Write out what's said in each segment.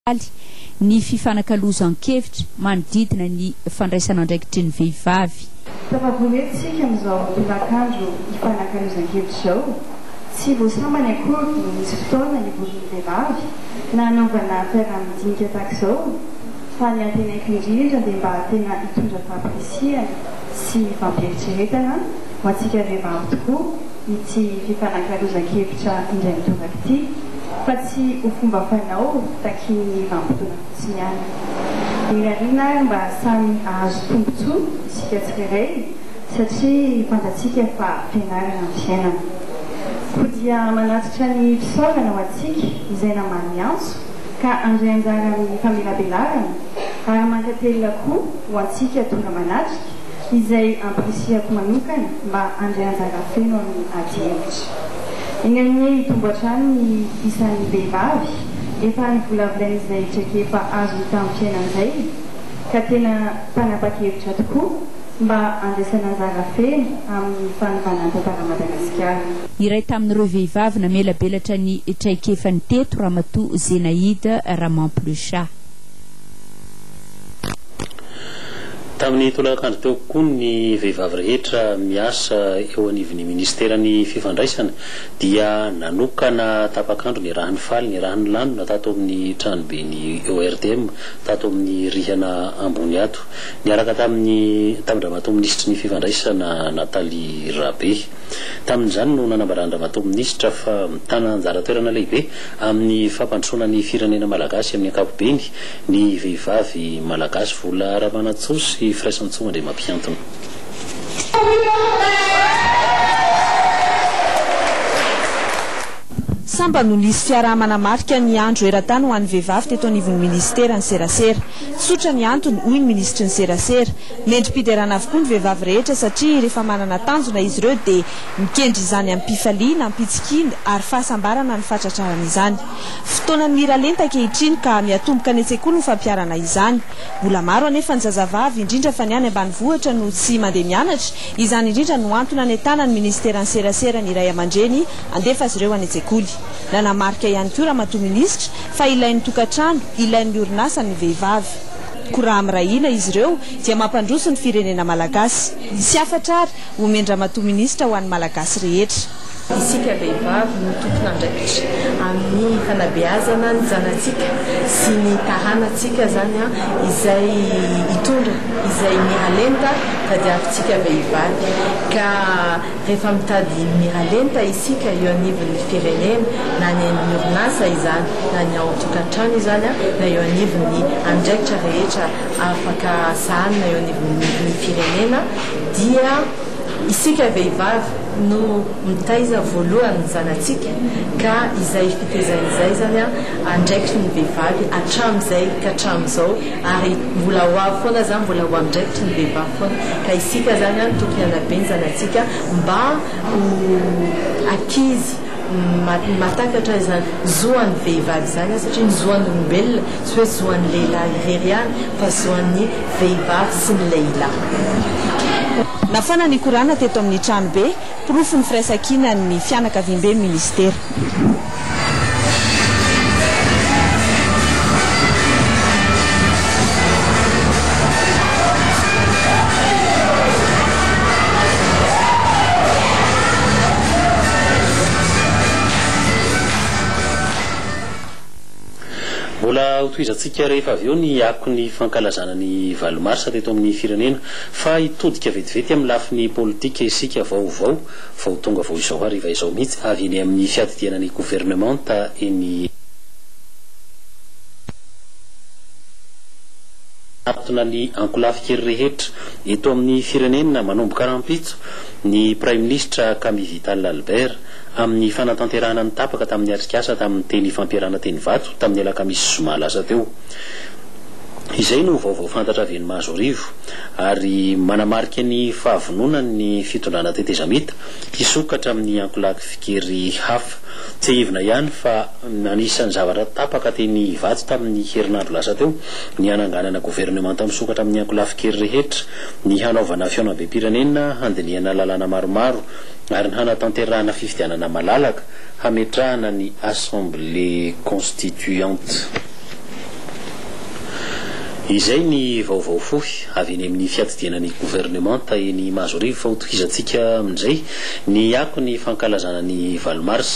Ny fifanakalozankevitra manodidina ny fandraisana andraikitry ny vehivavy. Tafabolentsika amin'izao mpilakandro hifanakalozankevitra izao tsy voasamany akory no misy fotoana ny volon'ny vehivavy na anaovana fiaraha-midinika tahaka izao fa ny antenaiky indrindra dia mba tena hitondra fampirisiana sy fampieritrretana ho antsika vehivavy tokoa ity fifanakalozankevitra indray mitongako ity fa tsy ho fomba fanao takiny vanim-potoana fotsiny ihany. Inarina mba samy ahazo tombontsoa isika tsirairay satria fantatsika fa fianarana ny fiainana. Ko dia manatitra ny fisaorana ho antsika izay namany antso ka andray anjara amin'ny famelabelarana ary mankatelina koa ho antsika tonga manatrika izay ampirisihako manokana mba andray anjara feno amin'ny ady hevitra. Ingan'ny tomboatrano ny isan'ny vehivavy efa nyvolavolan' izay traikefa azo tamin'ny fiainan'izay ka tena panapa-kevitra tokoa mba andraisana anjara feno amin'ny fanaovana tantara Madagasikara. Iray tamin'ireo vehivavy namelabelatra ny traikefa ny teto Ramatoa Zenaïde Ramamplucha. Tamin'ny tolakandro teo koa ny vehivavy rehetra miasa eo anivon'ny ministeran'ny fifandraisana dia nanokana tapakandro ny rahan'ny faly ny rahan'ny lanona tato amin'ny tranobe ny ORTM tato amin'ny rihana ambony ato niaraka tamin'ny Ramatoa ministra ny fifandraisana Nathalie Rabé. Tamin'izany no nanambarany Ramatoa ministra fa mitana anjara toerana lehibe amin'ny fampandrosoana ny firenena malagasy amin'ny ankapobeny ny vehivavy malagasy vola Ramanantsoa sy firaisan-tsoa indray mampiantona. Samba no nisy fiarahamana marika ny andro eran-tany ho an'ny vehivavy teto anivon'ny ministera ny serasera. Tsotra ny antony hoy ny ministra ny serasera. Mendrim-piderana avokoa ny vehivavy rehetra satria rehefa manana tanjona izy ireo dia mikendry izany amin'ny mpifaliana, ampitsikiana ary fahasambarana ny fatratrarana izany. Fotoana ny miralenta ankehitriny ka miatomboka ny an-tsekoly ny fampiarana izany. Mbola maro anefa ny zazavavy indrindra fa ny any ambanivohitra no tsy mandeha mianatra, izany indrindra no antony anetana ny ministera ny serasera ny Ray Aman-dreny andefa azy ireo any an-tsekoly. Nanamarika ihany koa Ramatoa ministra fa ilain'ny tokantrano, ilain'ny orinasa ny vehivavy. Koa raha mirahina izy ireo dia mampandroso ny firenena malagasy. Sy afatra ary omeny Ramatoa ministra ho an'ny malagasy rehetra. Isika vehivavy no tompona andraikitra amin'ny fanabeazana ny zanantsika sy ny tahanantsika zany izay hitondra izay miralenta tadiavintsika vehivavy ka rehefa mitady miralenta isika eo anivon'ny firenena na ny amin'ny orinasa izany na ny ao an-tokantrano izany na eo anivon'ny andraikitra rehetra afaka sahana eo anivon'ny firenena dia isika vehivavy no mitaiza voalohany zanantsika ka izay fitezan'izay zany andraikitry ny vehivavy hatramin'izay ka hatramin'izao ary mbola ho avy foana zany mbola ho andraikitry ny vehivavy foana ka isika zany tokony hanabeny zanantsika mba akizy matakatra izany zoan'ny vehivavy izany satria ny zoan'ny olombelona tsy hoe zoan'ny lehilahy irery ihany fa zoan'ny vehivavy sy ny lehilahy. Nafana ny korana teto amin'ny tranobe, porofo ny firaisan-kina ny fianakaviam-be ministera. Mbola hotoizantsika rehefa avy eo ny ako ny fankalazana ny valomarsa teto amin'ny firenena fa hitodika vetivety amin'ny lafiny politika isika vaovao vao tonga vao izao hariva izao mihitsy avy eny amin'ny fiadidiana ny gouvernemanta eny atona ny ankolafikery rehetra eto amin'ny firenena manomboka rampitso ny Prime Ministre Camille Vital Albert amin'ny fanatanterahana ny tapaka tamin'ny atrikasa tamin'ny teny fampiarana teny vato tamin'ny alakamisy zoma lasa teo. Izay no vaovao fantatra avy ny Mahazorivo ary manamarika ny fahavononany ny fitondrana tetezamita hisokatra amin'ny ankolafikery hafa. Tsy ivona ihany fa anisan'ny zavatra tapaka teny vato tamin'ny herinandro lasa teo ny ananganana gouvernemanta misokatra amin'ny ankolafikery rehetra ny hanaovana fiaonam-be-pirenena handinihana lalàna maromaro ary ny hanatanterahana fifidianana malalaka hametrahana ny assemblée constituante. izay ny vaovao fohy avy eny amin'ny fiadidianany gouvernemanta eny Mahazorivo fa hotokizatsika amin'izay ny ako ny fankalazana ny Valomars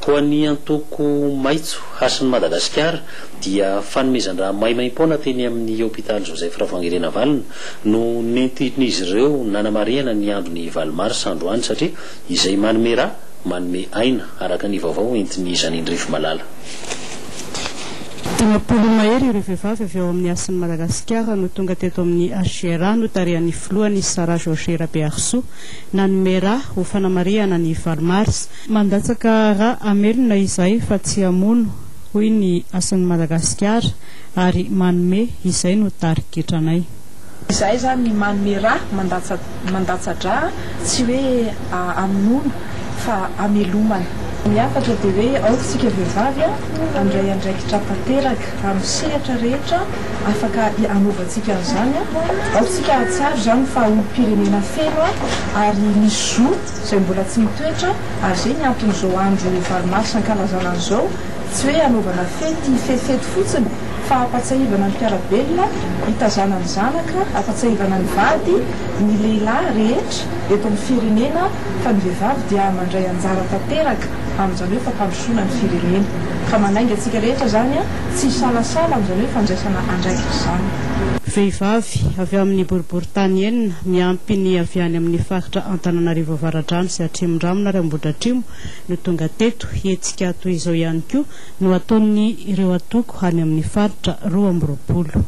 ho an'ny antoko maitso hasin'ny Madagasikara dia fanomezan-draha maimaim-poana teny amin'ny hôpitaly Joseph Ravangerena Valona no nentin'izy ireo nanamariana ny andron'ny Valomars androany satria izay manome raha manome aina araka ny vaovao entin'ny Janindrifo Malala. Dimapolo mahery ireo vehivavy avy ao amin'ny asin'ny Madagasikara no tonga teto amin'ny HGRA no tarihan'ny filohan'ny Sara Georgera Bearso nanome raha ho fanamariana ny Valomars mandatsaka raha amelona izay fa tsy hamono hoy ny asin'ny Madagasikara ary manome izay no tariketranay. Izay zany manome raha mandatsa-dra tsy hoe amono fa amelomana. Miafatra dia hoe aotsika vehivavy andray andraikitra tanteraka amin'ny sehatra rehetra afaka anovantsika an'izany aotsika atsara zany fa olom-pirenena feno ary misy zo izay mbola tsy mitoetra ary zay ny anton'izao andro Valomars ankalazana an'izao tsy hoe anaovana fety fotsiny fa ampatsahivana ny mpiarabelona hitazana ny zanaka ampatsahivana ny vady ny lehilahy rehetra eto amin'ny firenena fa ny vehivavy dia mandray anjara tanteraka amin'izany hoe fampandrosoana ny firenena ka manainga antsika rehetra zany tsy salasala amin'izany hoe fandraisana andraikitra zany. Vehivavy avy amin'ny boriboritany enina miampy ny avy any amin'ny faritra Antananarivo Avaradrano sy Atrimondramo ary Ambohidratrimo no tonga teto hetsika toy izao ihany koa no ataony ireo atoko any amin'ny faritra 20.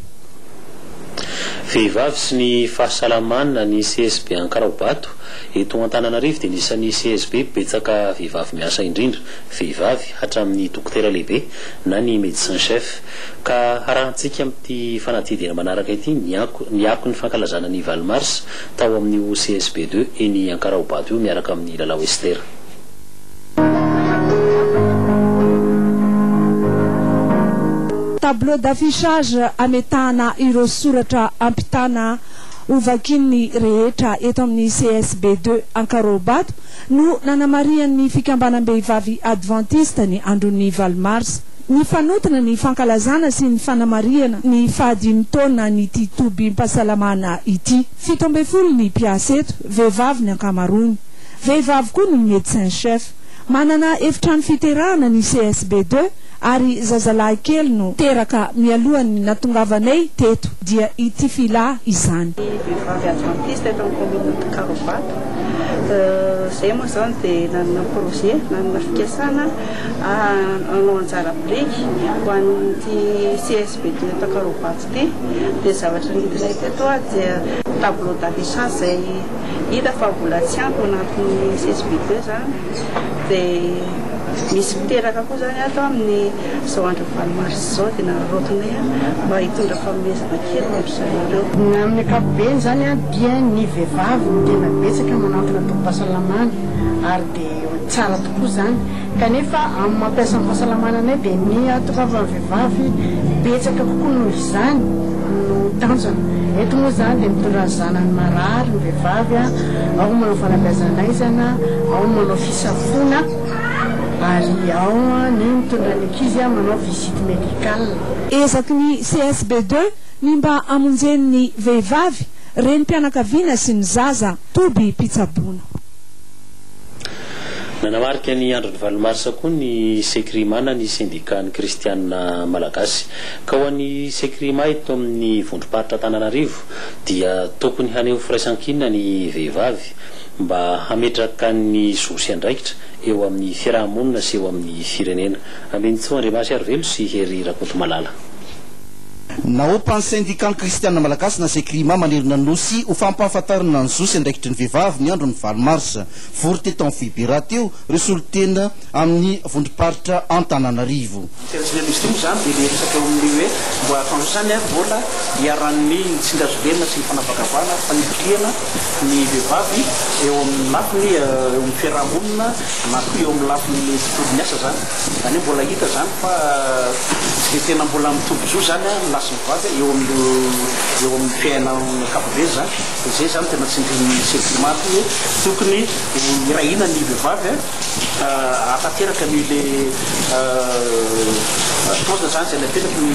Vehivavy sy ny fahasalamana ny CSB Ankaraobato eto Antananarivo dia nisan'ny CSB betsaka vehivavy miasa indrindra vehivavy hatramin'ny dokotera lehibe na ny médecin chef ka arahantsika amin'ity fanatidina manaraka ity ny ako ny fankalazana ny Valomars tao amin'io CSB 2 eny Ankaraobato io miaraka amin'ny Lalao Ester. Tableau d'affichage ametahana ireo soratra ampitana ovakin'ny rehetra eto amin'ny CSB 2 Ankaraobato no nanamarian'ny fikambanam-behivavy adventiste ny andron'ny Valomars. Ny fanotana ny fankalazana sy ny fanamariana ny fahadimy taona ny ity tobim-pahasalamana ity. 17 ny mpiasa eto, vehivavy ny ankamaroany. Vehivavy koa ny médecin chef. Manana efitrano fiterahana ny CSB 2 ary zazalahy kely no teraka mialohan'ny natongavanay teto dia ity filà izany. Vehivavy adventiste eto amin'ny commune Ankaraobato. Zay moa zany dia nanana projet nanana fikasana anao anjara biriky ho an'ity CSB 2 eto Ankaraobato ity dia zavatra nidinay teto dia tableau d'affichage izay hita fa mbola tsy ampy anatin'ny CSB 2 zany dia misy miteraka koa zany ato amin'ny zao andro Valomars zao dia narotonay mba hitondra fanomezana kely amin'izany ireo. Amin'ny ankapobeny zany dia ny vehivavy no tena betsaka manantona tokom-pahasalamana ary dia tsara tokoa zany kanefa amin'ny mampiasa ny fahasalamana anay dia ny atokavan'ny vehivavy betsaka kokoa noho izany no tanjona. Eto moa zany dia mitondra ny zanany marary ny vehivavy ao manao fanabeazanaizana ao manao fisafona ary ao ny mitondra ny ankizy manao visite médicale. Ezaky ny CSB 2 ny mba amonjen'ny vehivavy renim-pianakaviana sy ny zaza toby mpitsaboana. Nanamarika ny andron'ny Valomars koa ny Sekrima ny syndicat kristiana malagasy ka ho an'ny Sekrima eto amin'ny vondrom-paritra Antananarivo dia tokony haneho firaisan-kinina ny vehivavy mba hametraka ny zo sy andraikitra eo amin'ny fiarahamonina sy eo amin'ny firenena. Amenitsoa Andriamasy Arvelo sy Hery Rakoto Malala. Naopan'ny syndicat kristiana malagasy na Sekrima manerina nosy ho fampahafantarana ny zo sy andraikitry ny vehivavy ny andron'ny Valomars vory teto amin'ny Fibera teo resolo-tena amin'ny vondrom-paritra Antananarivo. Izy ity zany dia resaka eo amin'ny hoe mbo afan'izany mbola hiaran'ny tsindazovelona sy ny fanavakavana fanipiliana ny vehivavy eo amin'ny lafiny eo amin'ny fiarahamonina na koa eo amin'ny lafiny tontolo asa zany. Zany mbola hita zany fa tsy tena mbola mitombozo zany lasa mivavy eo amin'ny fiainana ankapobeny zany. Zay zany tena tsindrin'ny Sekrima hoe tokony irahina ny vehivavy ahatanteraka ny le paozina zany zay nateraky ny